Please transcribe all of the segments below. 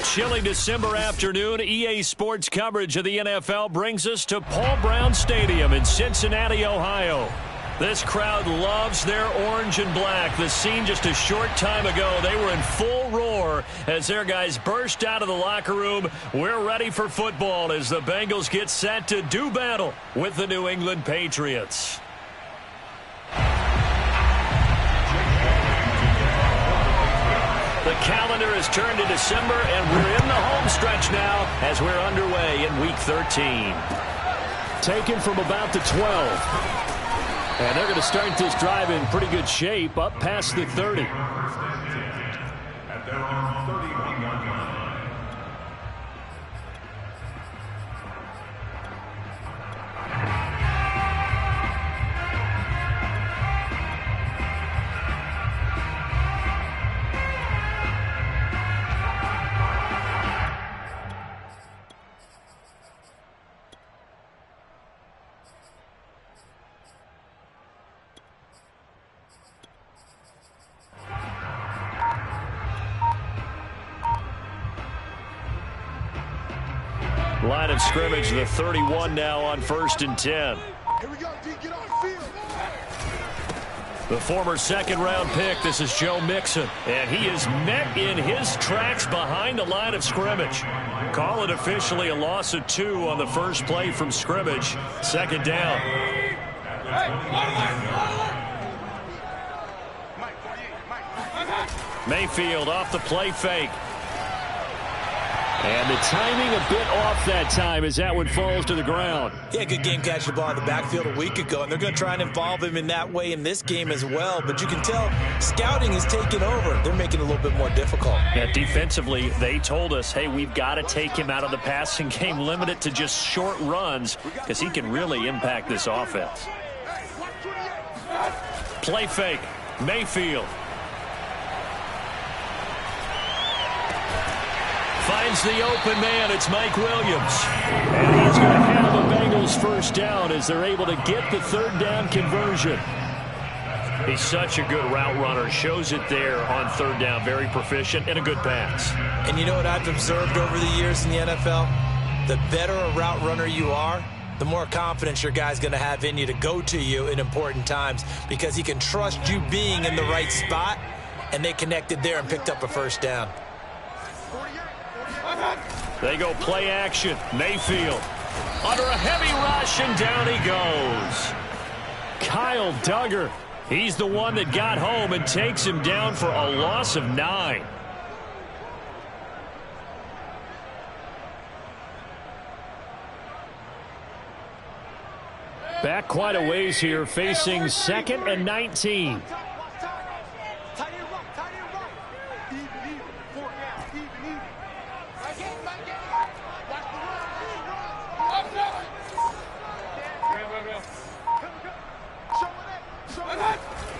chilly December afternoon, EA Sports coverage of the NFL brings us to Paul Brown Stadium in Cincinnati, Ohio. This crowd loves their orange and black. The scene just a short time ago, they were in full roar as their guys burst out of the locker room. We're ready for football as the Bengals get set to do battle with the New England Patriots. The calendar has turned to December, and we're in the home stretch now as we're underway in Week 13. Taken from about the 12. And they're going to start this drive in pretty good shape, up past the 30. Line of scrimmage, the 31 now on 1st and 10. Here we go, D, get off the field. The former second-round pick, this is Joe Mixon, and he is met in his tracks behind the line of scrimmage. Call it officially a loss of 2 on the first play from scrimmage. Second down. Mayfield off the play fake. And the timing a bit off that time as that one falls to the ground. Yeah, good game catching the ball in the backfield a week ago, and they're going to try and involve him in that way in this game as well. But you can tell scouting is taking over. They're making it a little bit more difficult. Yeah, defensively, they told us, hey, we've got to take him out of the passing game, limit it to just short runs because he can really impact this offense. Play fake, Mayfield. Finds the open man. It's Mike Williams. And he's going to have the Bengals first down as they're able to get the third down conversion. He's such a good route runner. Shows it there on third down. Very proficient and a good pass. And you know what I've observed over the years in the NFL? The better a route runner you are, the more confidence your guy's going to have in you to go to you in important times because he can trust you being in the right spot, and they connected there and picked up a first down. They go play action. Mayfield under a heavy rush, and down he goes. Kyle Duggar. He's the one that got home and takes him down for a loss of 9. Back quite a ways here, facing 2nd and 19.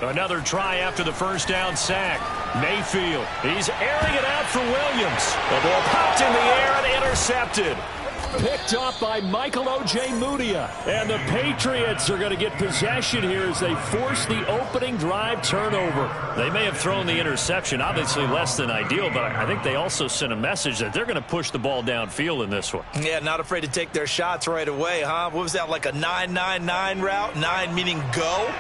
Another try after the first down sack. Mayfield, he's airing it out for Williams. The ball popped in the air and intercepted. Picked up by Michael Ojemudia. And the Patriots are going to get possession here as they force the opening drive turnover. They may have thrown the interception, obviously less than ideal, but I think they also sent a message that they're going to push the ball downfield in this one. Yeah, not afraid to take their shots right away, huh? What was that, like a 9-9-9 route? 9 meaning go?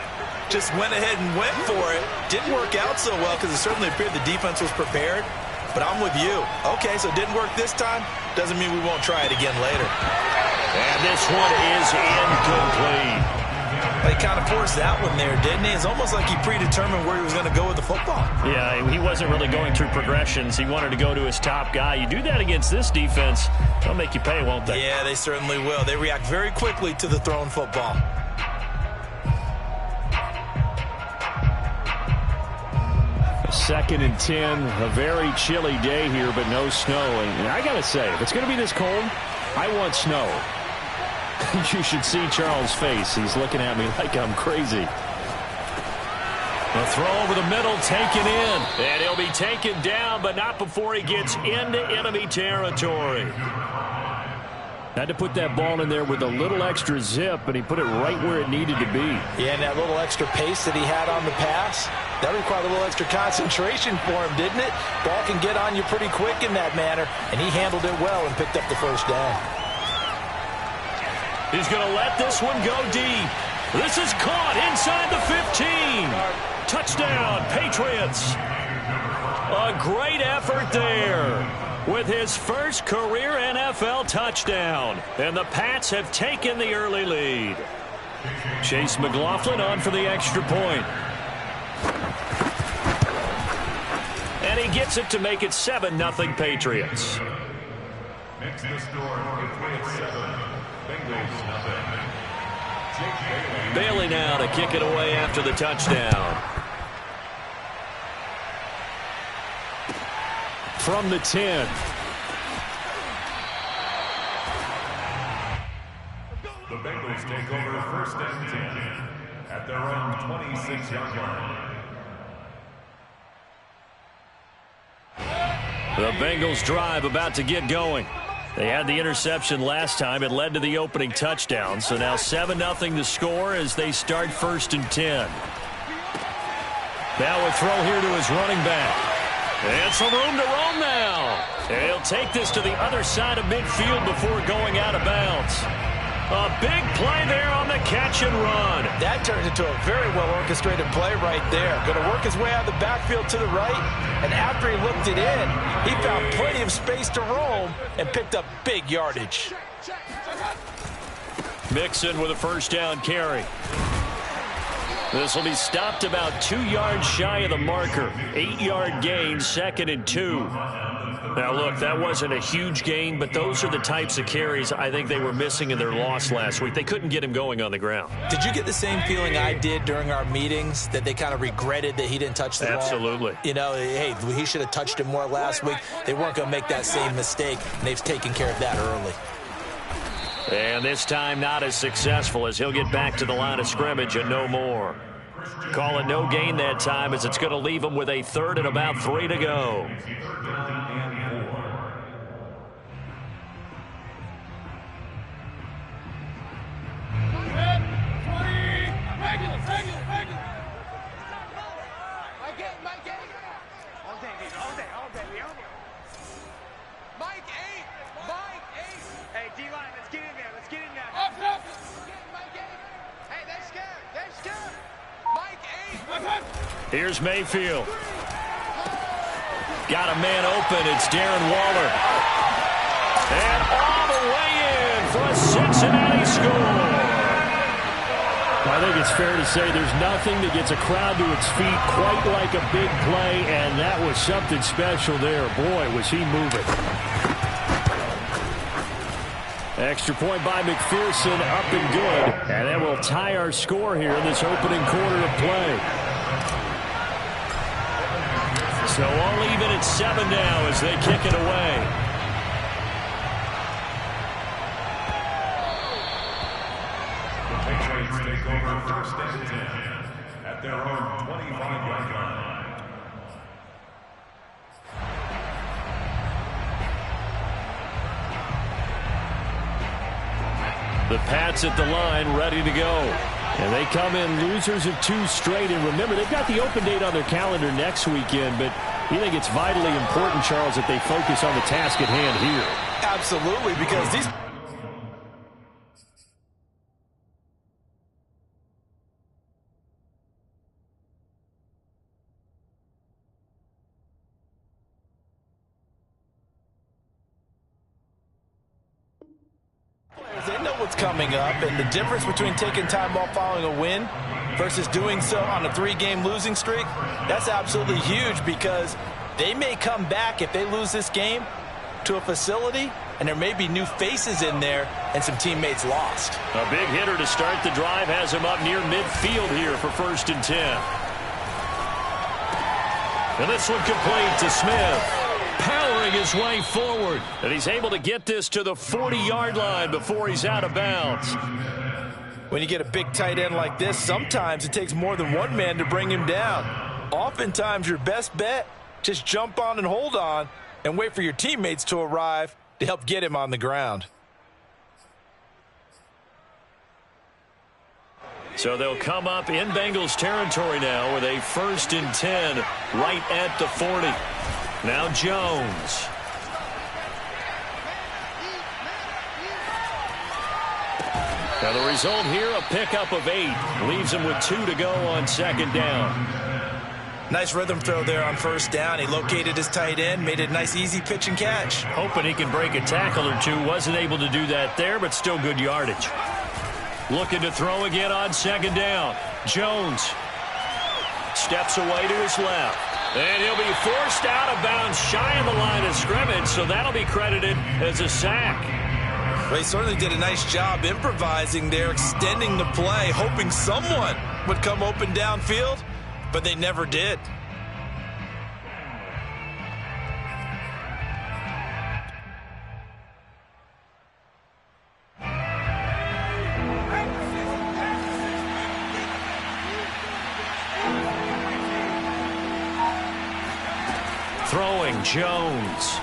Just went ahead and went for it. Didn't work out so well because it certainly appeared the defense was prepared. But I'm with you. Okay, so it didn't work this time. Doesn't mean we won't try it again later. And this one is incomplete. He kind of forced that one there, didn't he? It's almost like he predetermined where he was going to go with the football. Yeah, he wasn't really going through progressions. He wanted to go to his top guy. You do that against this defense, they'll make you pay, won't they? Yeah, they certainly will. They react very quickly to the thrown football. Second and 10, a very chilly day here, but no snow. And I got to say, if it's going to be this cold, I want snow. You should see Charles' face. He's looking at me like I'm crazy. A throw over the middle, taken in. And he'll be taken down, but not before he gets into enemy territory. Had to put that ball in there with a little extra zip, and he put it right where it needed to be. Yeah, and that little extra pace that he had on the pass, that required a little extra concentration for him, didn't it? Ball can get on you pretty quick in that manner, and he handled it well and picked up the first down. He's going to let this one go deep. This is caught inside the 15. Touchdown, Patriots. A great effort there with his first career NFL touchdown. And the Pats have taken the early lead. Chase McLaughlin on for the extra point. And he gets it to make it 7-0 Patriots. Next the score, Patriots 7, Bengals nothing. Bailey now to kick it away after the touchdown. From the 10. The Bengals take over first and 10 at their own 26-yard line. The Bengals drive about to get going. They had the interception last time. It led to the opening touchdown. So now 7-0 to score as they start first and 10. Now a throw here to his running back. And some room to roam now. And he'll take this to the other side of midfield before going out of bounds. A big play there on the catch and run. That turned into a very well-orchestrated play right there. Going to work his way out of the backfield to the right. And after he looked it in, he found plenty of space to roam and picked up big yardage. Mixon with a first down carry. This will be stopped about 2 yards shy of the marker. 8-yard gain, 2nd and 2. Now, look, that wasn't a huge gain, but those are the types of carries I think they were missing in their loss last week. They couldn't get him going on the ground. Did you get the same feeling I did during our meetings, that they kind of regretted that he didn't touch the ball? Absolutely. You know, hey, he should have touched it more last week. They weren't going to make that same mistake, and they've taken care of that early. And this time not as successful as he'll get back to the line of scrimmage and no more. Call it no gain that time as it's going to leave him with a 3rd and about 3 to go. Here's Mayfield. Got a man open. It's Darren Waller. And all the way in for a Cincinnati score. I think it's fair to say there's nothing that gets a crowd to its feet quite like a big play, and that was something special there. Boy, was he moving. Extra point by McPherson, up and good. And that will tie our score here in this opening quarter of play. So all even at 7 now as they kick it away. The Patriots take over first and 10 at their own 25-yard line. The Pats at the line, ready to go. And they come in losers of 2 straight. And remember, they've got the open date on their calendar next weekend, but you think it's vitally important, Charles, that they focus on the task at hand here. Absolutely, because these... They know what's coming up, and the difference between taking time off following a win versus doing so on a 3-game losing streak, that's absolutely huge, because they may come back if they lose this game to a facility, and there may be new faces in there and some teammates lost. A big hitter to start the drive has him up near midfield here for first and 10. And this one complete to Smith. Powering his way forward, and he's able to get this to the 40-yard line before he's out of bounds. When you get a big tight end like this, sometimes it takes more than one man to bring him down. Oftentimes, your best bet, just jump on and hold on and wait for your teammates to arrive to help get him on the ground. So they'll come up in Bengals territory now with a 1st and 10 right at the 40. Now Jones. Now the result here, a pickup of 8. Leaves him with 2 to go on 2nd down. Nice rhythm throw there on 1st down. He located his tight end, made it a nice easy pitch and catch. Hoping he can break a tackle or two. Wasn't able to do that there, but still good yardage. Looking to throw again on 2nd down. Jones steps away to his left. And he'll be forced out of bounds shy of the line of scrimmage, so that'll be credited as a sack. Well, he certainly did a nice job improvising there, extending the play, hoping someone would come open downfield, but they never did. Throwing Jones.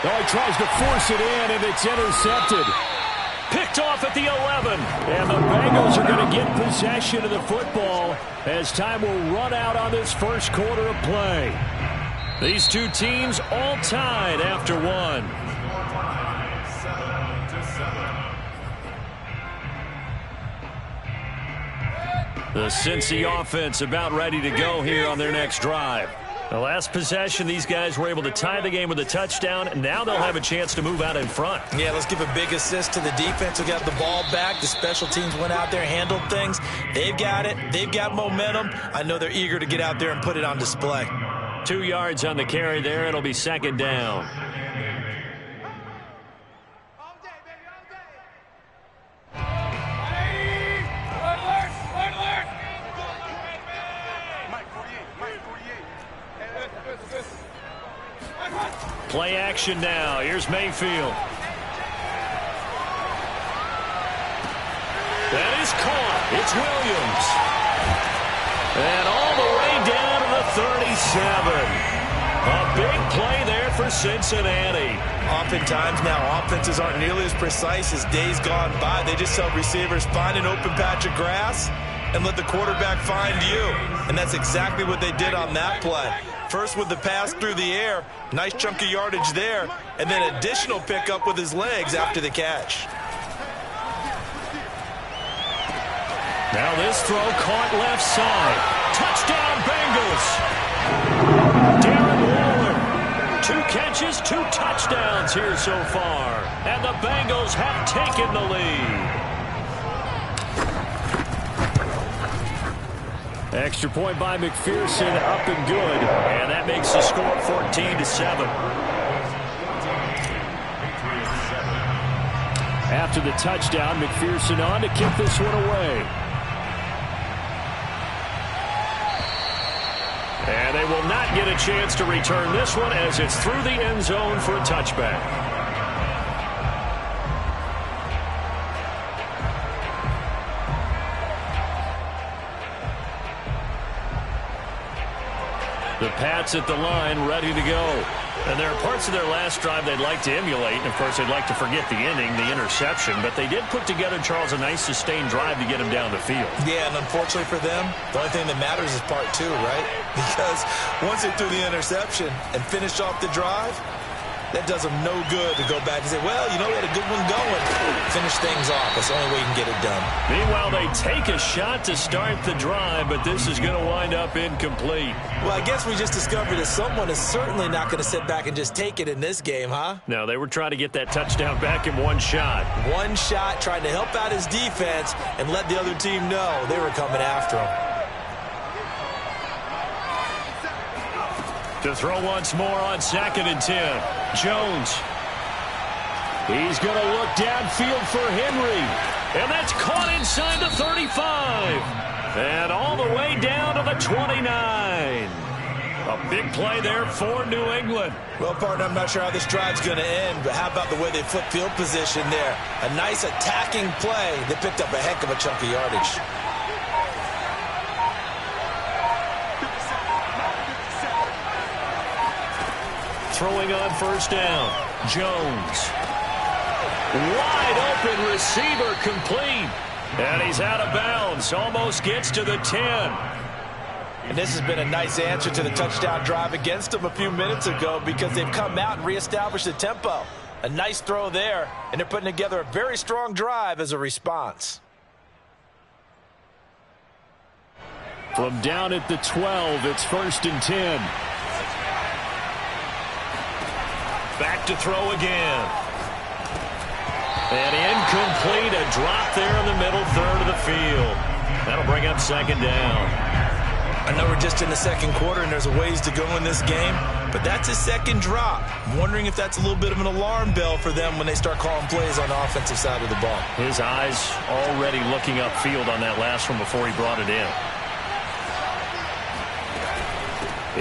Oh, he tries to force it in, and it's intercepted. Picked off at the 11. And the Bengals are going to get possession of the football as time will run out on this first quarter of play. These two teams all tied after 1. The Cincy offense about ready to go here on their next drive. The last possession, these guys were able to tie the game with a touchdown, and now they'll have a chance to move out in front. Yeah, let's give a big assist to the defense who got the ball back. The special teams went out there, handled things. They've got it. They've got momentum. I know they're eager to get out there and put it on display. 2 yards on the carry there. It'll be 2nd down. Play action now. Here's Mayfield. That is caught. It's Williams. And all the way down to the 37. A big play there for Cincinnati. Oftentimes now offenses aren't nearly as precise as days gone by. They just tell receivers, find an open patch of grass and let the quarterback find you. And that's exactly what they did on that play. First with the pass through the air, nice chunk of yardage there, and then additional pickup with his legs after the catch. Now this throw caught left side. Touchdown Bengals. Darren Waller. 2 catches, 2 touchdowns here so far. And the Bengals have taken the lead. Extra point by McPherson, up and good. And that makes the score 14-7. After the touchdown, McPherson on to kick this one away. And they will not get a chance to return this one as it's through the end zone for a touchback. The Pats at the line, ready to go. And there are parts of their last drive they'd like to emulate. And, of course, they'd like to forget the ending, the interception. But they did put together, Charles, a nice sustained drive to get him down the field. Yeah, and unfortunately for them, the only thing that matters is part 2, right? Because once they threw the interception and finished off the drive, that does them no good to go back and say, well, you know, we had a good one going. Finish things off. That's the only way you can get it done. Meanwhile, they take a shot to start the drive, but this is going to wind up incomplete. Well, I guess we just discovered that someone is certainly not going to sit back and just take it in this game, huh? No, they were trying to get that touchdown back in one shot. One shot, trying to help out his defense and let the other team know they were coming after him. To throw once more on 2nd and 10. Jones. He's going to look downfield for Henry. And that's caught inside the 35. And all the way down to the 29. A big play there for New England. Well, partner, I'm not sure how this drive's going to end, but how about the way they flip field position there? A nice attacking play that picked up a heck of a chunk of yardage. Throwing on 1st down. Jones. Wide open receiver complete. And he's out of bounds. Almost gets to the 10. And this has been a nice answer to the touchdown drive against them a few minutes ago because they've come out and reestablished the tempo. A nice throw there, and they're putting together a very strong drive as a response. From down at the 12, it's 1st and 10. Back to throw again. And incomplete, a drop there in the middle third of the field. That'll bring up 2nd down. I know we're just in the 2nd quarter and there's a ways to go in this game, but that's his 2nd drop. I'm wondering if that's a little bit of an alarm bell for them when they start calling plays on the offensive side of the ball. His eyes already looking upfield on that last one before he brought it in.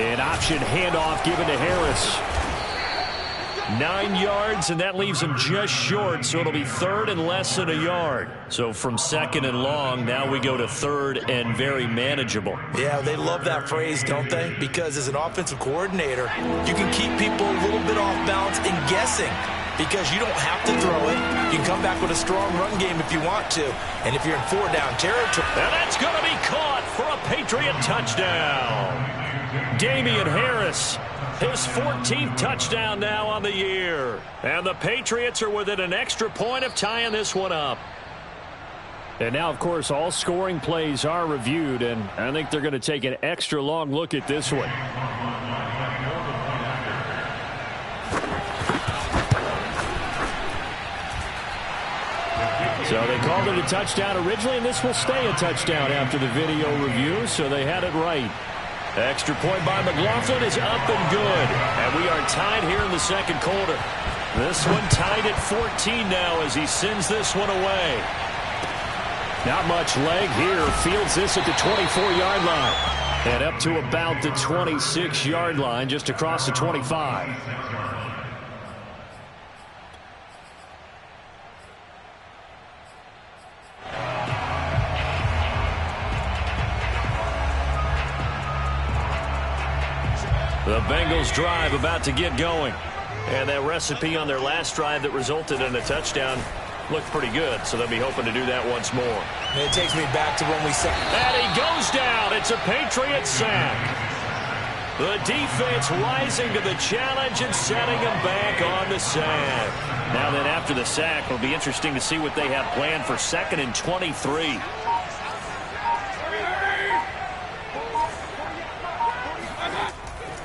An option handoff given to Harris. 9 yards, and that leaves him just short, so it'll be 3rd and less than a yard. So from 2nd and long, now we go to 3rd and very manageable. Yeah, they love that phrase, don't they? Because as an offensive coordinator, you can keep people a little bit off balance and guessing because you don't have to throw it. You can come back with a strong run game if you want to. And if you're in 4-down territory. And that's going to be caught for a Patriot touchdown. Damian Harris. His 14th touchdown now on the year. And the Patriots are within an extra point of tying this one up. And now, of course, all scoring plays are reviewed, and I think they're going to take an extra long look at this one. So they called it a touchdown originally, and this will stay a touchdown after the video review, so they had it right. Extra point by McLaughlin is up and good. And we are tied here in the 2nd quarter. This one tied at 14 now as he sends this one away. Not much leg here. Fields this at the 24-yard line. And up to about the 26-yard line, just across the 25. The Bengals drive about to get going. And that recipe on their last drive that resulted in a touchdown looked pretty good, so they'll be hoping to do that once more. And it takes me back to when we said. And he goes down. It's a Patriot sack. The defense rising to the challenge and setting him back on the sack. Now then, after the sack, it'll be interesting to see what they have planned for 2nd and 23.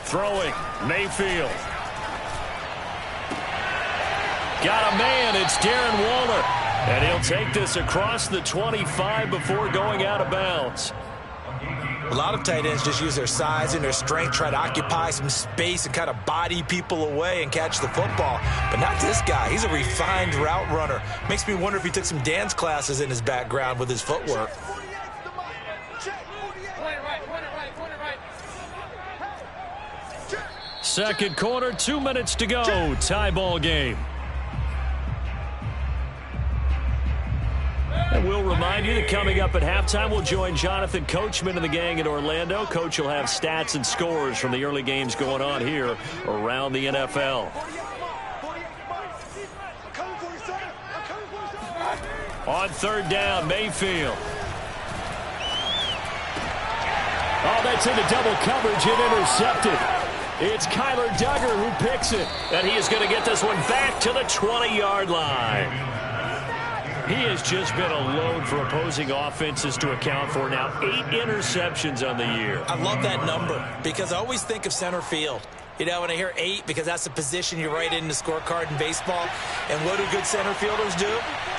Throwing, Mayfield. Got a man, it's Darren Waller. And he'll take this across the 25 before going out of bounds. A lot of tight ends just use their size and their strength, try to occupy some space and kind of body people away and catch the football. But not this guy. He's a refined route runner. Makes me wonder if he took some dance classes in his background with his footwork. Second quarter, 2 minutes to go. Tie ball game. And we'll remind you that coming up at halftime, we'll join Jonathan Coachman and the gang in Orlando. Coach will have stats and scores from the early games going on here around the NFL. On 3rd down, Mayfield. Oh, that's into double coverage and intercepted. It's Kyler Duggar who picks it. And he is going to get this one back to the 20-yard line. He has just been a load for opposing offenses to account for. Now 8 interceptions on the year. I love that number because I always think of center field. You know, when I hear 8, because that's the position you write in the scorecard in baseball. And what do good center fielders do?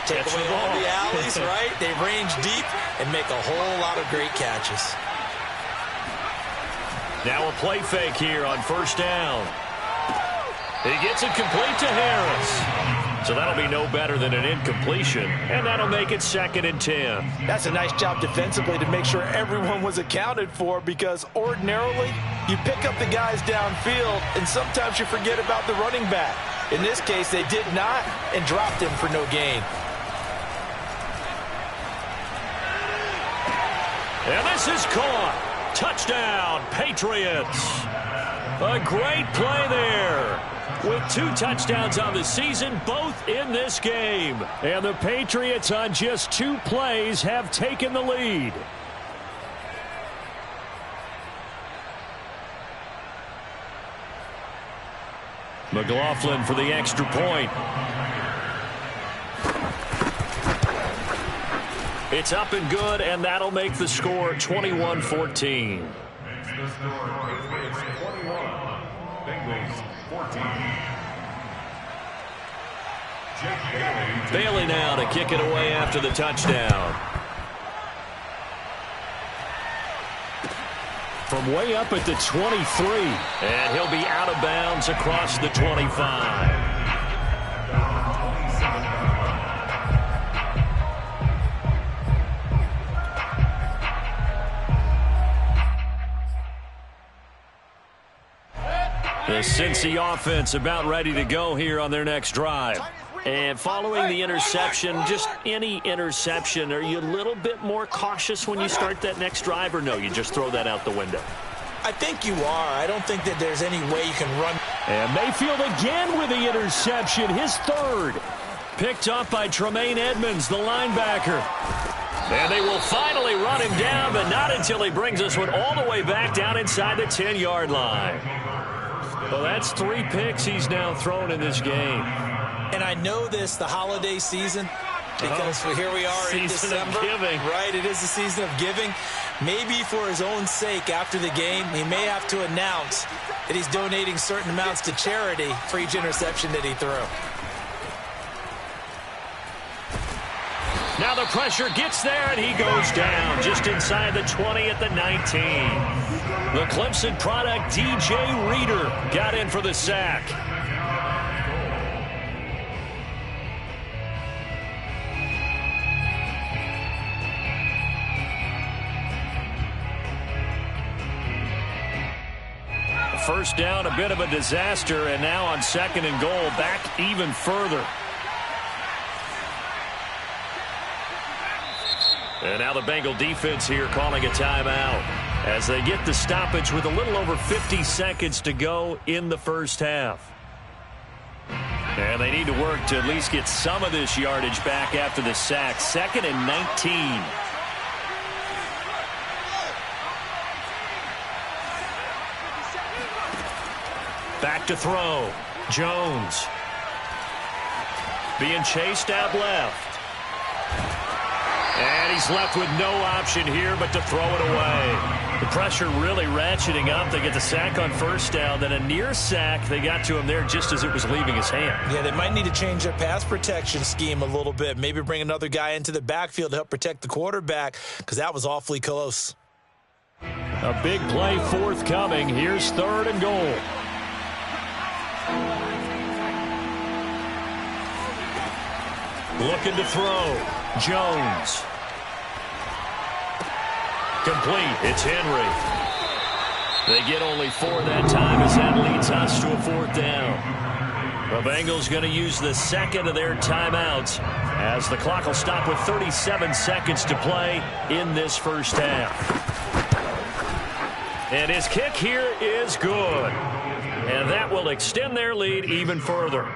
Take away all the alleys, right? They range deep and make a whole lot of great catches. Now a play fake here on 1st down. He gets it complete to Harris. So that'll be no better than an incompletion, and that'll make it 2nd and 10. That's a nice job defensively to make sure everyone was accounted for, because ordinarily you pick up the guys downfield and sometimes you forget about the running back. In this case, they did not and dropped him for no gain. And this is caught. Touchdown, Patriots. A great play there. With 2 touchdowns on the season, both in this game. And the Patriots on just 2 plays have taken the lead. McLaughlin for the extra point. It's up and good, and that'll make the score 21-14. Makes the score Patriots 21, Bengals 14. Bailey now to kick it away after the touchdown. From way up at the 23. And he'll be out of bounds across the 25. The Cincy offense about ready to go here on their next drive. And following the interception, just any interception, are you a little bit more cautious when you start that next drive, or no, you just throw that out the window? I think you are. I don't think that there's any way you can run. And Mayfield again with the interception, his third. Picked up by Tremaine Edmonds, the linebacker. And they will finally run him down, but not until he brings us one all the way back down inside the 10-yard line. Well, that's 3 picks he's now thrown in this game. And I know this, the holiday season, because here we are in December. Giving. Right, it is the season of giving. Maybe for his own sake after the game, he may have to announce that he's donating certain amounts to charity for each interception that he threw. Now the pressure gets there, and he goes down just inside the 20 at the 19. The Clemson product, DJ Reader, got in for the sack. First down, a bit of a disaster, and now on 2nd and goal, back even further. And now the Bengal defense here calling a timeout as they get the stoppage with a little over 50 seconds to go in the first half. And they need to work to at least get some of this yardage back after the sack. 2nd and 19. Back to throw. Jones. Being chased out left. And he's left with no option here but to throw it away. The pressure really ratcheting up. They get the sack on first down. Then a near sack. They got to him there just as it was leaving his hand. Yeah, they might need to change their pass protection scheme a little bit. Maybe bring another guy into the backfield to help protect the quarterback, because that was awfully close. A big play forthcoming. Here's 3rd and goal. Looking to throw. Jones. Complete. It's Henry. They get only 4 that time as that leads us to a 4th down. The Bengals going to use the 2nd of their timeouts as the clock will stop with 37 seconds to play in this first half. And his kick here is good. And that will extend their lead even further.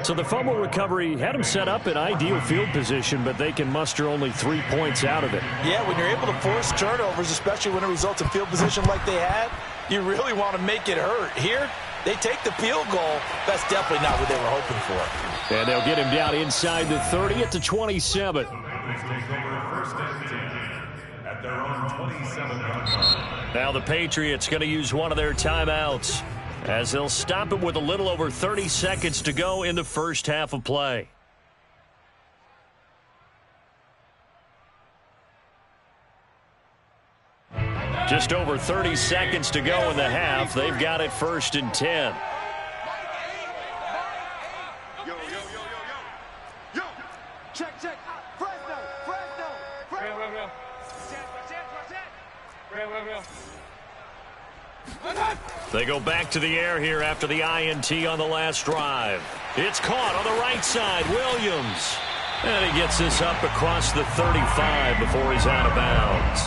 So the fumble recovery had them set up in ideal field position, but they can muster only 3 points out of it. Yeah, when you're able to force turnovers, especially when it results in field position like they had, you really want to make it hurt. Here, they take the field goal. That's definitely not what they were hoping for. And they'll get him down inside the 30 at the 27. Take over 1st and 10 at their own 27-yard line. Now the Patriots going to use one of their timeouts, as they'll stop it with a little over 30 seconds to go in the first half of play. Just over 30 seconds to go in the half. They've got it 1st and 10. Check. They go back to the air here after the INT on the last drive. It's caught on the right side. Williams. And he gets this up across the 35 before he's out of bounds.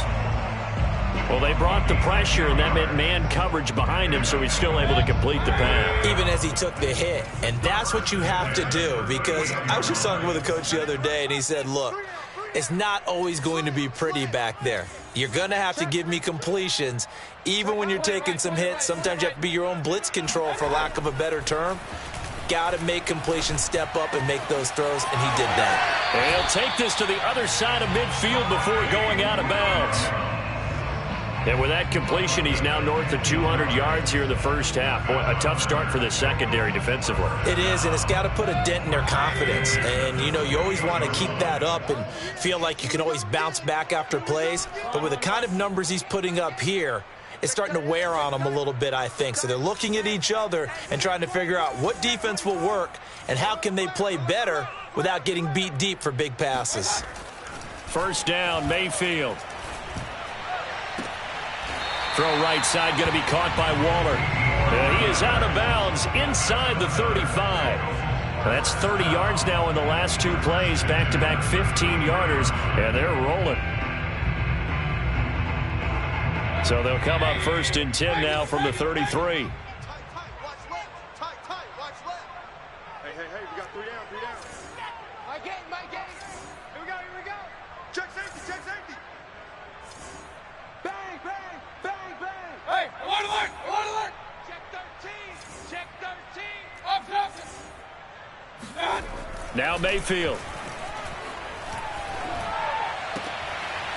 Well, they brought the pressure, and that meant man coverage behind him, so he's still able to complete the pass. Even as he took the hit. And that's what you have to do, because I was just talking with a coach the other day, and he said, look, it's not always going to be pretty back there. You're going to have to give me completions. Even when you're taking some hits, sometimes you have to be your own blitz control, for lack of a better term. Got to make completions, step up, and make those throws, and he did that. And he'll take this to the other side of midfield before going out of bounds. And with that completion, he's now north of 200 yards here in the first half. Boy, a tough start for the secondary defensively. It is, and it's got to put a dent in their confidence. And, you know, you always want to keep that up and feel like you can always bounce back after plays. But with the kind of numbers he's putting up here, it's starting to wear on them a little bit, I think. So they're looking at each other and trying to figure out what defense will work and how can they play better without getting beat deep for big passes. First down, Mayfield. Throw right side, going to be caught by Waller. He is out of bounds inside the 35. That's 30 yards now in the last two plays, back-to-back 15-yarders, and they're rolling. So they'll come up first and 10 now from the 33. Tight, watch left. Hey, we got 3 down. My game. Here we go. Check safety. Bang. Hey, one alert. Check 13. Up. Now Mayfield.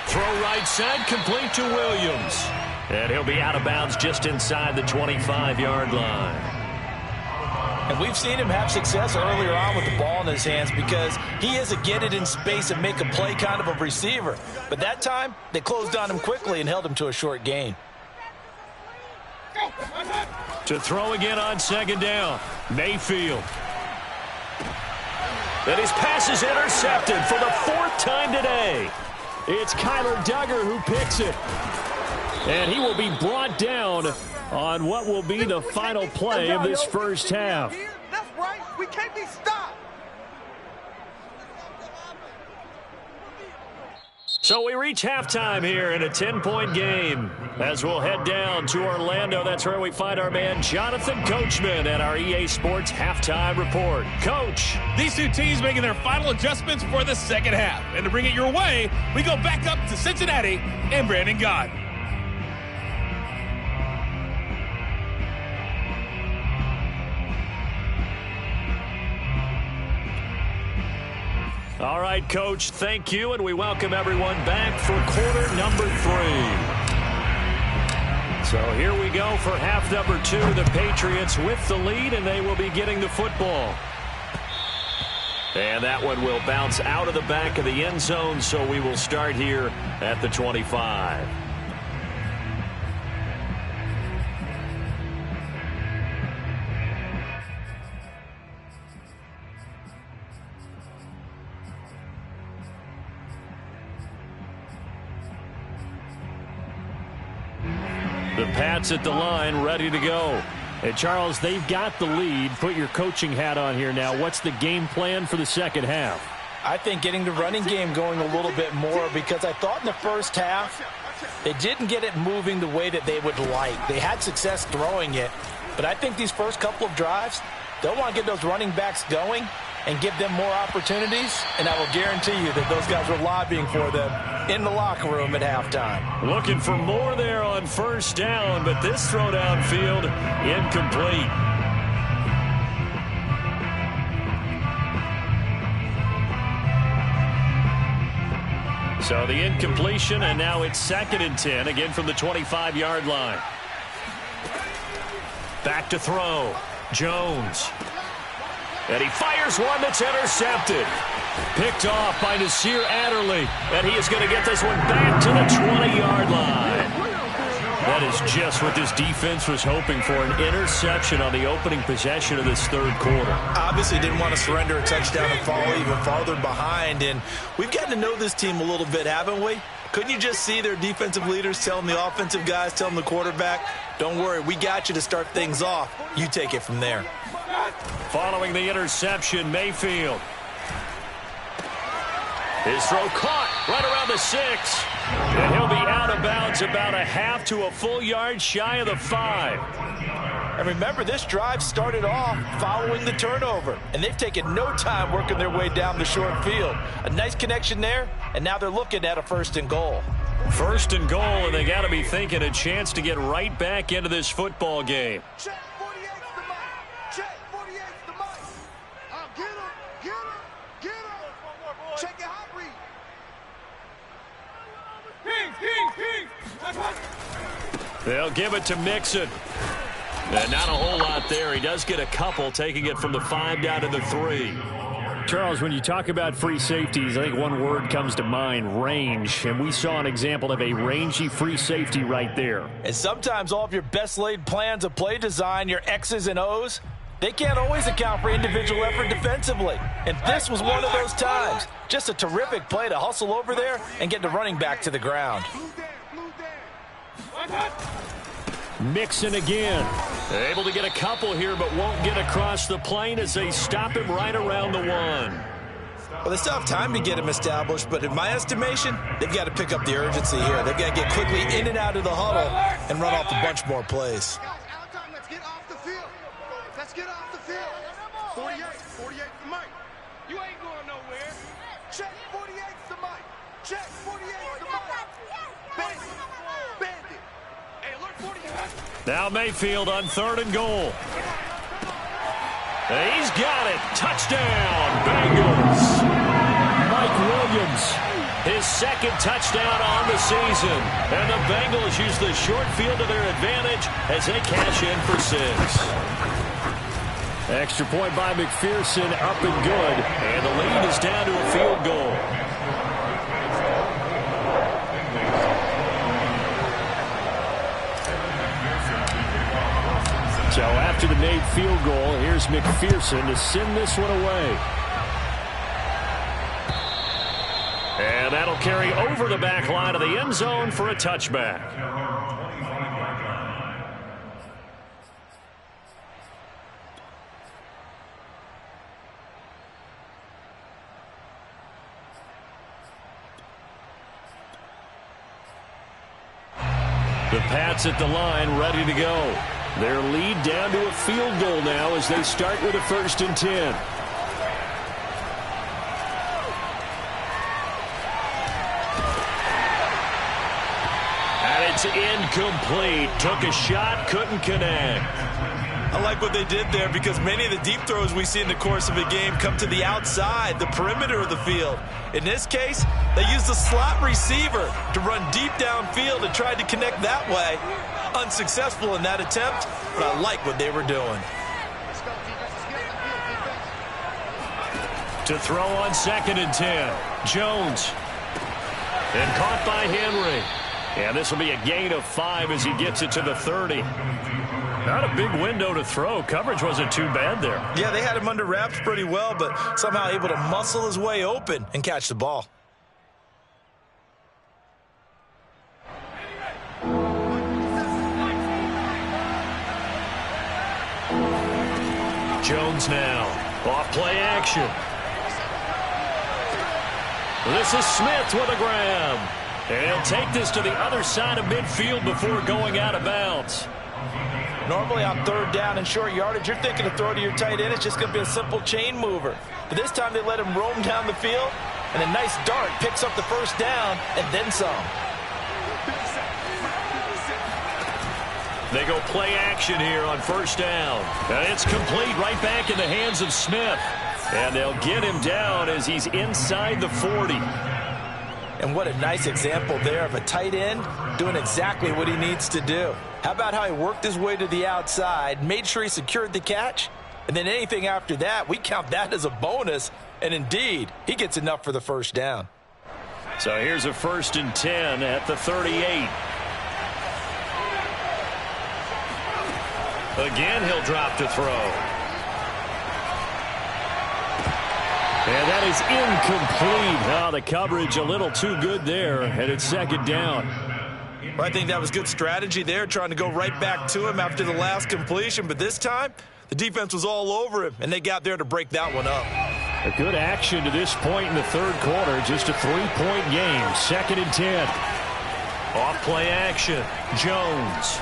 Throw right side, complete to Williams. And he'll be out of bounds just inside the 25-yard line. And we've seen him have success earlier on with the ball in his hands because he is a get it in space and make a play kind of a receiver. But that time, they closed on him quickly and held him to a short gain. To throw again on second down, Mayfield. And his pass is intercepted for the 4th time today. It's Kyler Duggar who picks it. And he will be brought down on what will be the final play of this first half. That's right. We can't be stopped. So we reach halftime here in a 10-point game. As we'll head down to Orlando, that's where we find our man Jonathan Coachman at our EA Sports Halftime Report. Coach. These two teams making their final adjustments for the second half. And to bring it your way, we go back up to Cincinnati and Brandon Gott. All right, Coach, thank you, and we welcome everyone back for quarter number 3. So here we go for half number 2. The Patriots with the lead, and they will be getting the football. And that one will bounce out of the back of the end zone, so we will start here at the 25. The Pats at the line, ready to go. And, Charles, they've got the lead. Put your coaching hat on here now. What's the game plan for the second half? I think getting the running game going a little bit more because I thought in the first half they didn't get it moving the way that they would like. They had success throwing it, but I think these first couple of drives, they'll want to get those running backs going and give them more opportunities, and I will guarantee you that those guys were lobbying for them in the locker room at halftime. Looking for more there on first down, but this throw downfield incomplete. So the incompletion, and now it's 2nd and 10, again from the 25-yard line. Back to throw. Jones. And he fires one that's intercepted. Picked off by Nasir Adderley. And he is going to get this one back to the 20-yard line. That is just what this defense was hoping for, an interception on the opening possession of this third quarter. Obviously didn't want to surrender a touchdown and fall even farther behind. And we've gotten to know this team a little bit, haven't we? Couldn't you just see their defensive leaders telling the offensive guys, telling the quarterback, don't worry, we got you to start things off. You take it from there. Following the interception, Mayfield. His throw caught right around the 6. And he'll be out of bounds about a half to a full yard shy of the 5. And remember, this drive started off following the turnover, and they've taken no time working their way down the short field. A nice connection there, and now they're looking at a 1st and goal. 1st and goal, and they got to be thinking a chance to get right back into this football game. Check 48's the mic. Check 48's the mic. Get him. Get him. Get him. Check your hot read. They'll give it to Mixon. And not a whole lot there. He does get a couple, taking it from the 5 down to the 3. Charles, when you talk about free safeties, I think one word comes to mind, range. And we saw an example of a rangy free safety right there. And sometimes all of your best laid plans of play design, your X's and O's, they can't always account for individual effort defensively. And this was one of those times. Just a terrific play to hustle over there and get the running back to the ground. Mixon again. Able to get a couple here, but won't get across the plane as they stop him right around the 1. Well, they still have time to get him established, but in my estimation, they've got to pick up the urgency here. They've got to get quickly in and out of the huddle and run off a bunch more plays. Guys, out time. Let's get off the field. Let's get off the field. 48 the mic. You ain't going nowhere. Check 48's the mic. Check 48's the mic. Bandit. Bandit. Hey, alert 48. Now Mayfield on 3rd and goal. He's got it. Touchdown, Bengals. Mike Williams, his 2nd touchdown on the season. And the Bengals use the short field to their advantage as they cash in for 6. Extra point by McPherson, up and good. And the lead is down to a field goal. So after the made field goal, here's McPherson to send this one away. And that'll carry over the back line of the end zone for a touchback. The Pats at the line, ready to go. Their lead down to a field goal now as they start with a 1st and 10. And it's incomplete. Took a shot, couldn't connect. I like what they did there because many of the deep throws we see in the course of a game come to the outside, the perimeter of the field. In this case, they used the slot receiver to run deep downfield and tried to connect that way. Unsuccessful in that attempt, but I like what they were doing. To throw on 2nd and 10. Jones. And caught by Henry. And this will be a gain of 5 as he gets it to the 30. Not a big window to throw. Coverage wasn't too bad there. Yeah, they had him under wraps pretty well, but somehow able to muscle his way open and catch the ball. Jones now. Off play action. This is Smith with a grab. And he'll take this to the other side of midfield before going out of bounds. Normally on 3rd down and short yardage, you're thinking to throw to your tight end. It's just going to be a simple chain mover. But this time they let him roam down the field, and a nice dart picks up the 1st down and then some. They go play action here on 1st down. And it's complete right back in the hands of Smith. And they'll get him down as he's inside the 40. And what a nice example there of a tight end doing exactly what he needs to do. How about how he worked his way to the outside, made sure he secured the catch, and then anything after that, we count that as a bonus. And indeed, he gets enough for the 1st down. So here's a 1st and 10 at the 38. Again, he'll drop to throw. And that is incomplete. Oh, the coverage a little too good there, and it's 2nd down. Well, I think that was good strategy there, trying to go right back to him after the last completion. But this time, the defense was all over him, and they got there to break that one up. A good action to this point in the third quarter. Just a 3-point game. 2nd and 10. Off play action. Jones.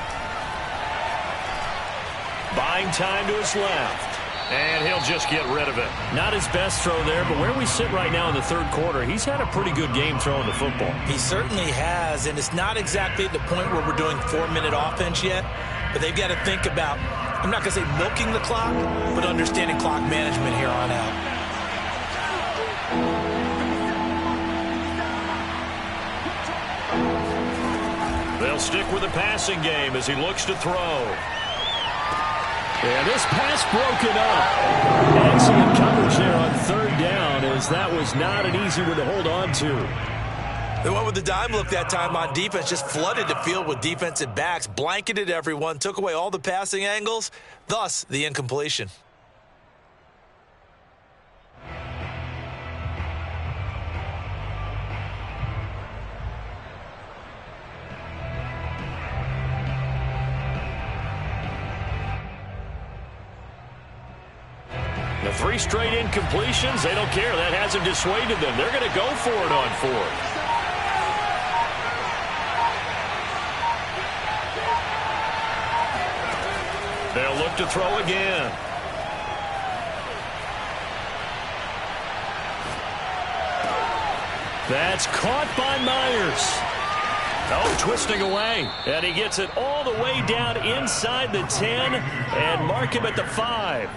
Buying time to his left. And he'll just get rid of it. Not his best throw there, but where we sit right now in the third quarter, he's had a pretty good game throwing the football. He certainly has, and it's not exactly at the point where we're doing 4-minute offense yet, but they've got to think about, I'm not going to say milking the clock, but understanding clock management here on out. They'll stick with the passing game as he looks to throw. And this pass broken up. Excellent coverage there on 3rd down, as that was not an easy one to hold on to. They went with the dime look that time on defense, just flooded the field with defensive backs, blanketed everyone, took away all the passing angles, thus the incompletion. The 3 straight incompletions, they don't care. That hasn't dissuaded them. They're going to go for it on 4th. They'll look to throw again. That's caught by Myers. Oh, twisting away. And he gets it all the way down inside the 10 and mark him at the 5.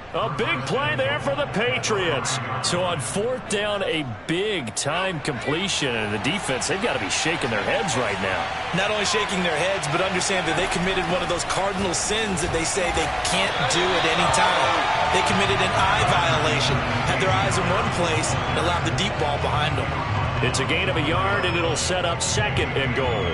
A big play there for the Patriots. So on 4th down, a big-time completion. And the defense, they've got to be shaking their heads right now. Not only shaking their heads, but understand that they committed one of those cardinal sins that they say they can't do at any time. They committed an eye violation, had their eyes in one place, and allowed the deep ball behind them. It's a gain of a yard, and it'll set up 2nd and goal.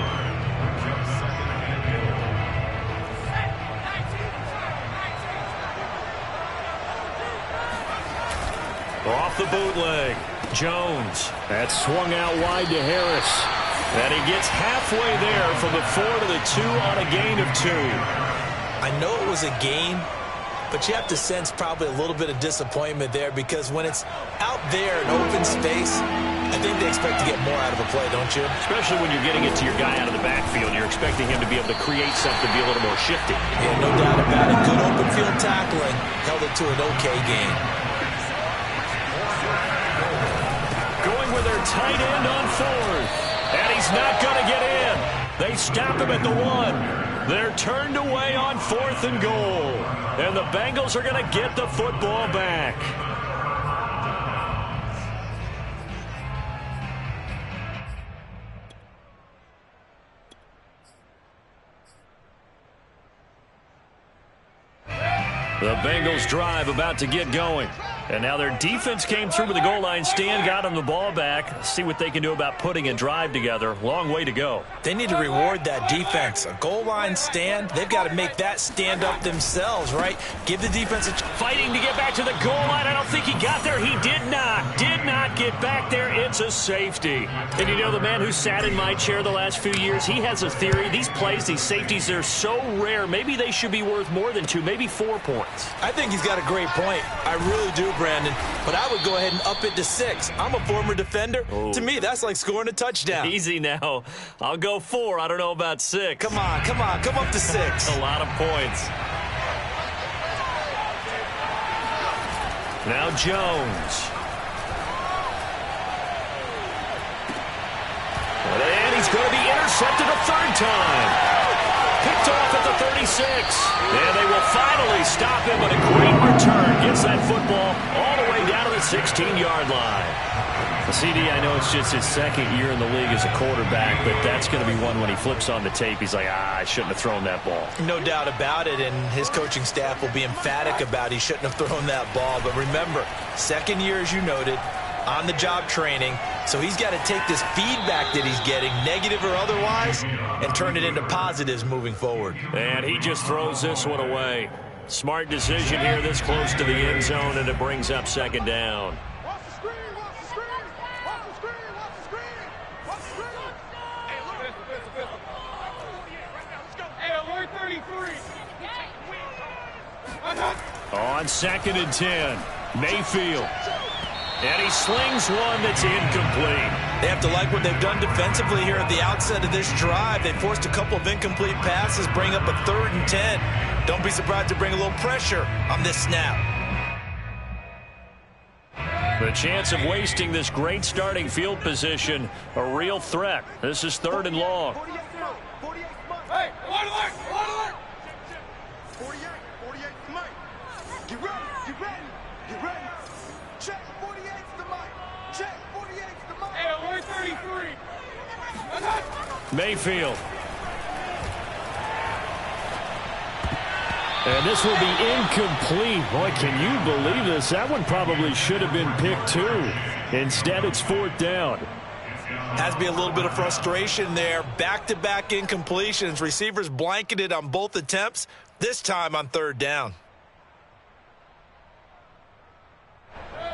Off the bootleg. Jones. That's swung out wide to Harris. And he gets halfway there from the 4 to the 2 on a gain of 2. I know it was a gain, but you have to sense probably a little bit of disappointment there, because when it's out there in open space, I think they expect to get more out of a play, don't you? Especially when you're getting it to your guy out of the backfield. You're expecting him to be able to create something, be a little more shifty. Yeah, no doubt about it. Good open field tackling. Held it to an okay gain. Going with their tight end on 4th. And he's not going to get in. They stop him at the 1. They're turned away on 4th and goal. And the Bengals are going to get the football back. The Bengals drive about to get going. And now their defense came through with the goal line stand, got them the ball back. Let's see what they can do about putting a drive together. Long way to go. They need to reward that defense. A goal line stand, they've got to make that stand up themselves, right? Give the defense a fighting to get back to the goal line. I don't think he got there. He did not get back there. It's a safety. And you know, the man who sat in my chair the last few years, he has a theory. These plays, these safeties, they're so rare. Maybe they should be worth more than 2, maybe 4 points. I think he's got a great point. I really do, Brandon. But I would go ahead and up it to 6. I'm a former defender. Oh. To me, that's like scoring a touchdown. Easy now. I'll go 4. I don't know about 6. Come on. Come up to 6. A lot of points. Now Jones. And he's going to be intercepted a 3rd time. Picked off at the 36. And they will finally stop him, but a great return. Gets that football all the way down to the 16-yard line. The CD, I know it's just his 2nd year in the league as a quarterback, but that's going to be one when he flips on the tape. He's like, I shouldn't have thrown that ball. No doubt about it, and his coaching staff will be emphatic about he shouldn't have thrown that ball. But remember, 2nd year, as you noted, on-the-job training. So he's got to take this feedback that he's getting, negative or otherwise, and turn it into positives moving forward. And he just throws this one away. Smart decision here this close to the end zone, and it brings up 2nd down. Watch the screen, watch the screen, watch the screen, watch the screen, watch the screen. Hey, look at this. Hey, alert 33. On 2nd and 10. Mayfield. And he slings one that's incomplete. They have to like what they've done defensively here at the outset of this drive. They forced a couple of incomplete passes, bring up a 3rd and 10. Don't be surprised to bring a little pressure on this snap. The chance of wasting this great starting field position, a real threat. This is 3rd and long. 48, alert! 48, Mike. Get ready, get ready, get ready. Check, 48's the mic. Check, 48's the mic. Hey, alert 33. Mayfield. And this will be incomplete. Boy, can you believe this? That one probably should have been picked too. Instead, it's 4th down. Has to be a little bit of frustration there. Back-to-back incompletions. Receivers blanketed on both attempts, this time on 3rd down.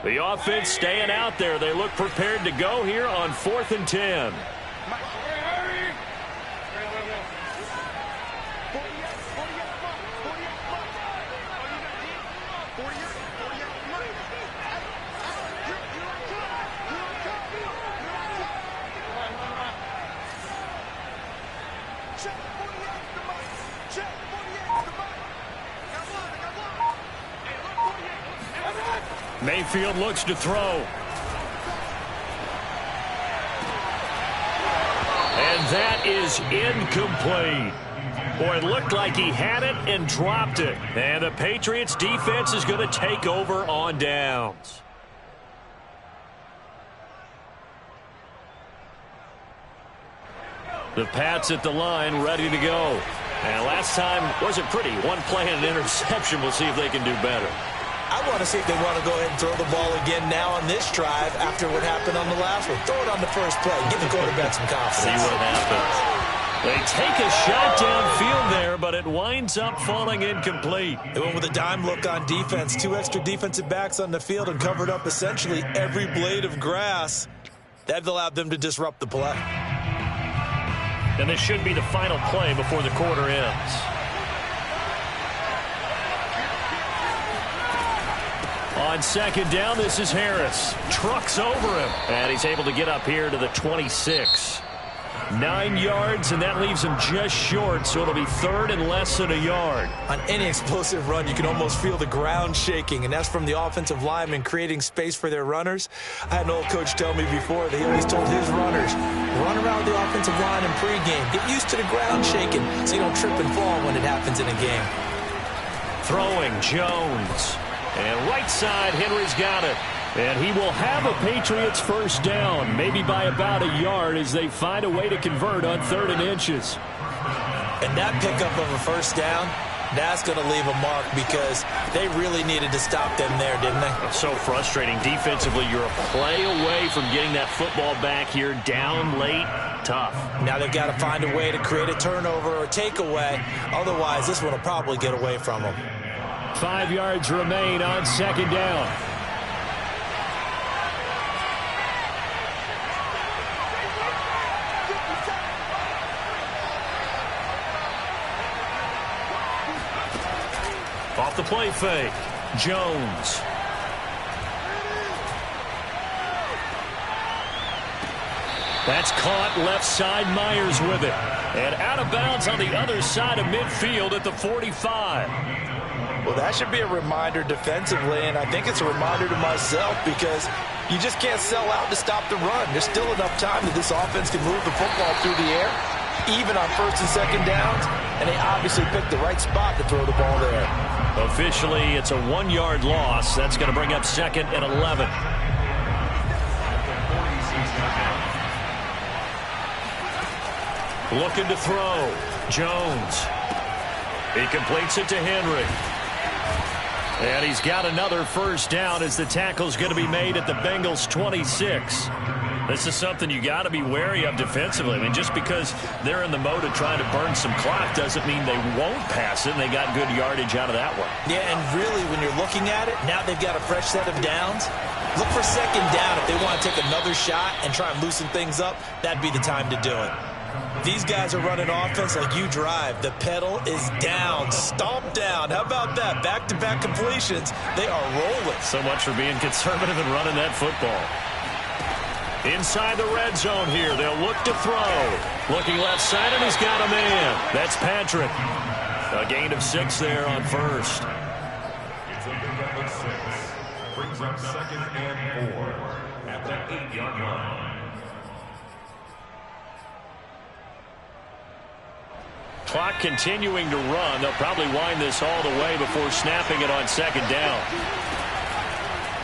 The offense staying out there. They look prepared to go here on 4th and 10. Mayfield looks to throw. And that is incomplete. Boy, it looked like he had it and dropped it. And the Patriots defense is going to take over on downs. The Pats at the line ready to go. And last time wasn't pretty. One play and an interception. We'll see if they can do better. I want to see if they want to go ahead and throw the ball again now on this drive after what happened on the last one. Throw it on the first play. Give the quarterback some confidence. See what happens. They take a shot downfield there, but it winds up falling incomplete. They went with a dime look on defense. 2 extra defensive backs on the field and covered up essentially every blade of grass. That allowed them to disrupt the play. And this should be the final play before the quarter ends. On 2nd down, this is Harris. Trucks over him. And he's able to get up here to the 26. 9 yards, and that leaves him just short, so it'll be 3rd and less than a yard. On any explosive run, you can almost feel the ground shaking, and that's from the offensive linemen creating space for their runners. I had an old coach tell me before that he always told his runners, run around the offensive line in pregame. Get used to the ground shaking so you don't trip and fall when it happens in a game. Throwing, Jones. And right side, Henry's got it. And he will have a Patriots first down, maybe by about a yard as they find a way to convert on 3rd and inches. And that pickup of a first down, that's going to leave a mark because they really needed to stop them there, didn't they? It's so frustrating. Defensively, you're a play away from getting that football back here down late. Tough. Now they've got to find a way to create a turnover or takeaway. Otherwise, this one will probably get away from them. 5 yards remain on 2nd down. Off the play fake, Jones. That's caught left side, Myers with it. And out of bounds on the other side of midfield at the 45. Well, that should be a reminder defensively, and I think it's a reminder to myself because you just can't sell out to stop the run. There's still enough time that this offense can move the football through the air, even on 1st and 2nd downs, and they obviously picked the right spot to throw the ball there. Officially, it's a 1-yard loss. That's going to bring up 2nd and 11. Looking to throw. Jones. He completes it to Henry. And he's got another first down as the tackle's going to be made at the Bengals' 26. This is something you got to be wary of defensively. I mean, just because they're in the mode of trying to burn some clock doesn't mean they won't pass it, and they got good yardage out of that one. Yeah, and really, when you're looking at it, now they've got a fresh set of downs. Look for 2nd down. If they want to take another shot and try and loosen things up, that'd be the time to do it. These guys are running offense like you drive. The pedal is down, stomped down. How about that? Back-to-back completions. They are rolling. So much for being conservative and running that football. Inside the red zone here. They'll look to throw. Looking left side, and he's got a man. That's Patrick. A gain of 6 there on first. It's a pickup of 6. Brings up 2nd and 4 at the 8-yard line. Clock continuing to run. They'll probably wind this all the way before snapping it on 2nd down.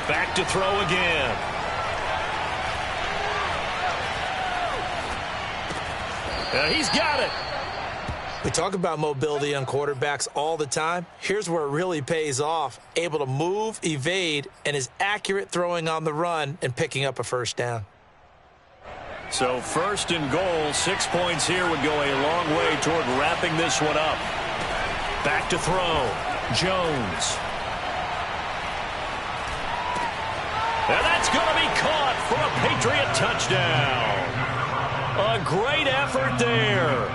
Back to throw again. He's got it. We talk about mobility on quarterbacks all the time. Here's where it really pays off. Able to move, evade, and is accurate throwing on the run and picking up a first down. So 1st and goal, 6 points here would go a long way toward wrapping this one up. Back to throw. Jones. And that's going to be caught for a Patriot touchdown. A great effort there.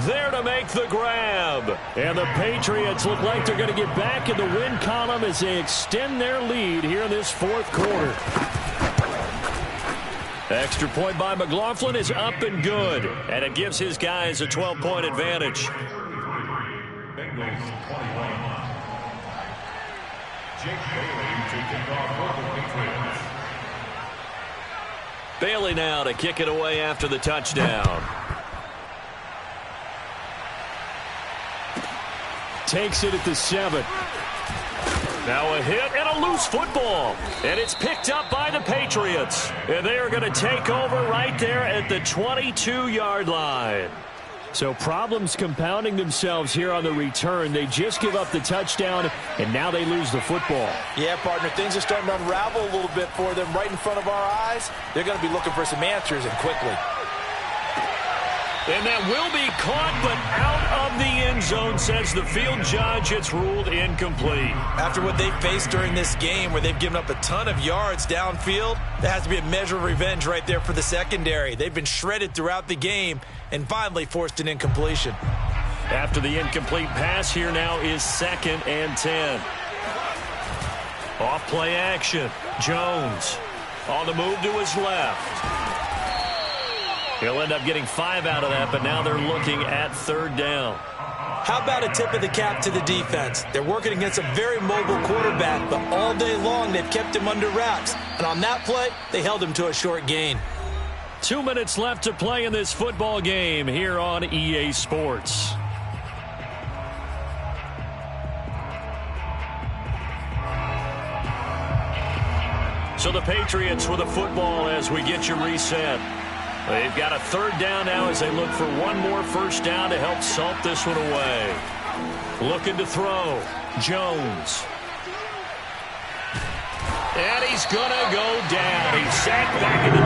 There to make the grab. And the Patriots look like they're going to get back in the win column as they extend their lead here in this 4th quarter. Extra point by McLaughlin is up and good. And it gives his guys a 12-point advantage. Bengals 21. Jake Bailey to kick off for the Patriots. Bailey now to kick it away after the touchdown. Takes it at the 7. Now a hit and a loose football. And it's picked up by the Patriots. And they are going to take over right there at the 22-yard line. So problems compounding themselves here on the return. They just give up the touchdown, and now they lose the football. Yeah, partner, things are starting to unravel a little bit for them right in front of our eyes. They're going to be looking for some answers, and quickly. And that will be caught, but out of the end zone, says the field judge. It's ruled incomplete. After what they faced during this game where they've given up a ton of yards downfield, there has to be a measure of revenge right there for the secondary. They've been shredded throughout the game and finally forced an incompletion. After the incomplete pass, here now is 2nd and 10. Off play action. Jones on the move to his left. He'll end up getting 5 out of that, but now they're looking at 3rd down. How about a tip of the cap to the defense? They're working against a very mobile quarterback, but all day long they've kept him under wraps. And on that play, they held him to a short gain. 2 minutes left to play in this football game here on EA Sports. So the Patriots with a football as we get you reset. They've got a 3rd down now as they look for one more first down to help salt this one away. Looking to throw. Jones. And he's going to go down. He's sacked back at the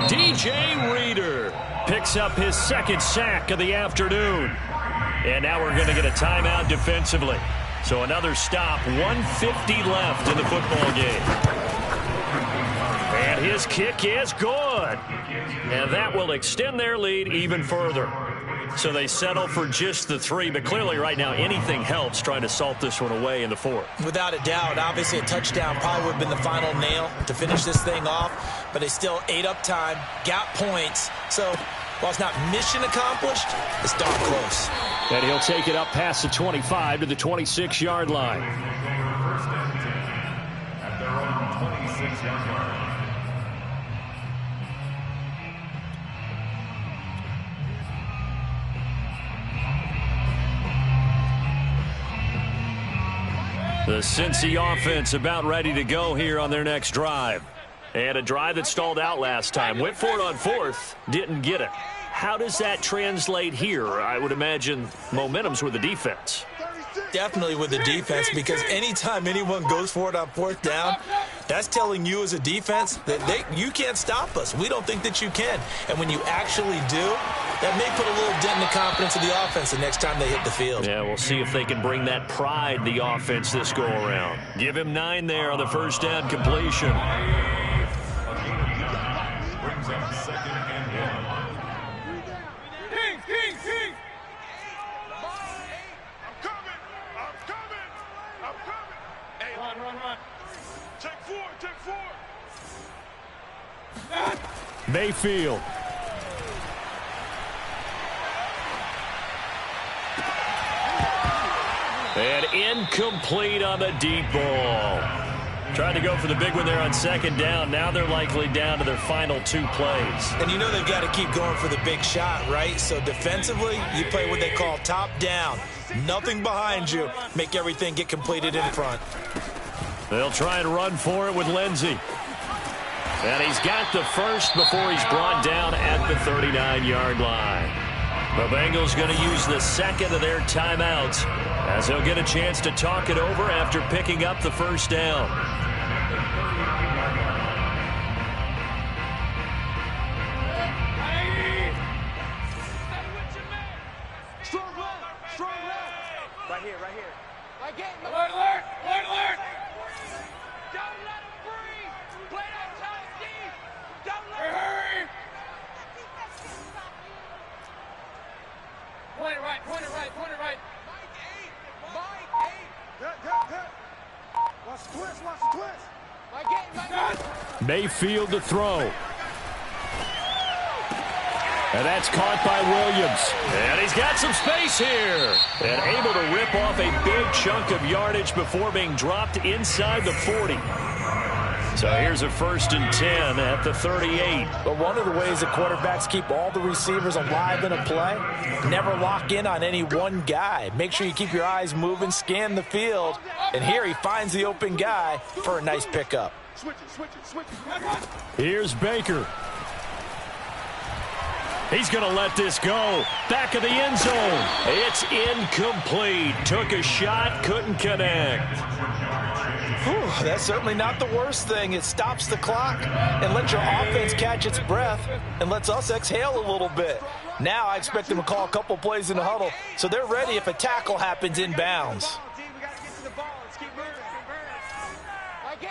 24. DJ Reader picks up his 2nd sack of the afternoon. And now we're going to get a timeout defensively. So another stop, 1:50 left in the football game. And his kick is good. And that will extend their lead even further. So they settle for just the 3, but clearly right now anything helps trying to salt this one away in the 4th. Without a doubt, obviously a touchdown probably would have been the final nail to finish this thing off, but they still ate up time, got points. So while it's not mission accomplished, it's darn close. And he'll take it up past the 25 to the 26-yard line. At their own 26-yard line. The Cincy offense about ready to go here on their next drive. And a drive that stalled out last time. Went for it on 4th, didn't get it. How does that translate here? I would imagine momentum's with the defense. Definitely with the defense, because anytime anyone goes for it on 4th down, that's telling you as a defense that you can't stop us. We don't think that you can. And when you actually do, that may put a little dent in the confidence of the offense the next time they hit the field. Yeah, we'll see if they can bring that pride, the offense, this go-around. Give him 9 there on the first down completion. Brings up 2nd and 1. Mayfield. And incomplete on the deep ball. Trying to go for the big one there on second down. Now they're likely down to their final 2 plays. And you know they've got to keep going for the big shot, right? So defensively, you play what they call top down. Nothing behind you. Make everything get completed in front. They'll try and run for it with Lindsey. And he's got the first before he's brought down at the 39-yard line. The Bengals going to use the second of their timeouts as they'll get a chance to talk it over after picking up the first down. Strong left, strong left. Right here, right here. Alert, alert, alert, alert. Don't let him breathe. Play that tight, Steve. Don't let him Hurry. Point it right, point it right, point it right. Mike 8. Hit. Watch the twist, watch the twist. Mike 8. Mayfield to throw. And that's caught by Williams. And he's got some space here. And able to rip off a big chunk of yardage before being dropped inside the 40. So here's a 1st and 10 at the 38. But one of the ways that quarterbacks keep all the receivers alive in a play, never lock in on any one guy. Make sure you keep your eyes moving, scan the field. And here he finds the open guy for a nice pickup. Switch it. Here's Baker. He's going to let this go. Back of the end zone. It's incomplete. Took a shot, couldn't connect. Whew, that's certainly not the worst thing. It stops the clock and lets your offense catch its breath and lets us exhale a little bit. Now I expect them to call a couple plays in the huddle so they're ready if a tackle happens in bounds. We got to get to the ball. Let's keep moving. Mike 8.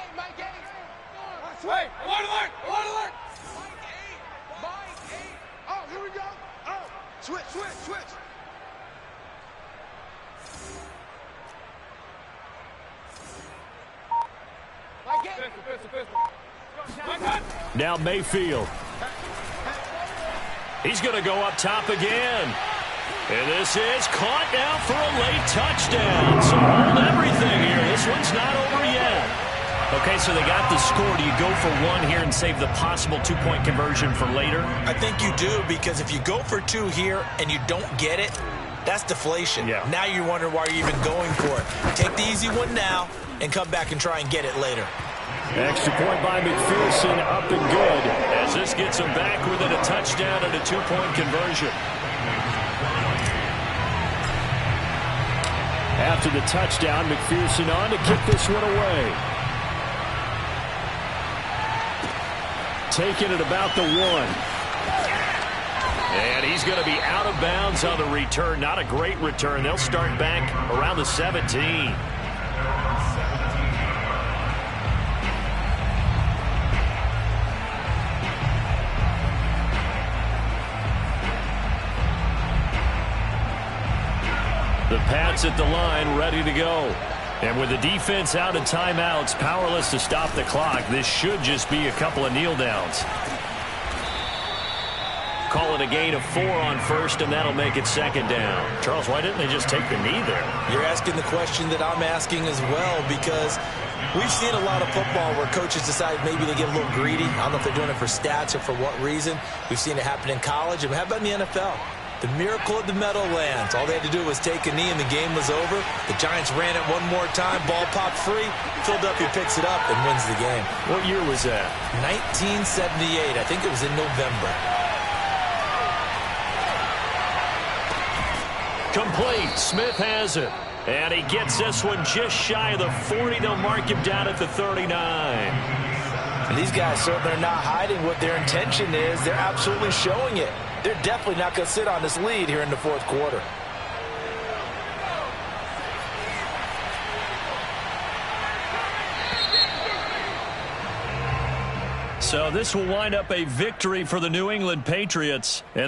Wait, alert, alert, alert. Mike 8. Oh, here we go. Oh, switch. Now Mayfield. He's going to go up top again. And this is caught now for a late touchdown. So hold everything here. This one's not over yet. Okay, so they got the score. Do you go for one here and save the possible 2-point conversion for later? I think you do, because if you go for 2 here and you don't get it, that's deflation. Yeah. Now you wonder why you're even going for it. Take the easy one now and come back and try and get it later. Extra point by McPherson, up and good. As this gets him back within a touchdown and a 2-point conversion. After the touchdown, McPherson on to kick this one away. Taking it about the 1. And he's going to be out of bounds on the return. Not a great return. They'll start back around the 17. The Pats at the line, ready to go. And with the defense out of timeouts, powerless to stop the clock, this should just be a couple of kneel downs. Call it a gain of 4 on first, and that'll make it 2nd down. Charles, why didn't they just take the knee there? You're asking the question that I'm asking as well, because we've seen a lot of football where coaches decide maybe they get a little greedy. I don't know if they're doing it for stats or for what reason. We've seen it happen in college. And how about in the NFL? The miracle of the Meadowlands. All they had to do was take a knee and the game was over. The Giants ran it one more time. Ball popped free. Philadelphia picks it up and wins the game. What year was that? 1978. I think it was in November. Complete. Smith has it. And he gets this one just shy of the 40. They'll mark him down at the 39. And these guys certainly are not hiding what their intention is. They're absolutely showing it. They're definitely not going to sit on this lead here in the 4th quarter. So this will wind up a victory for the New England Patriots. And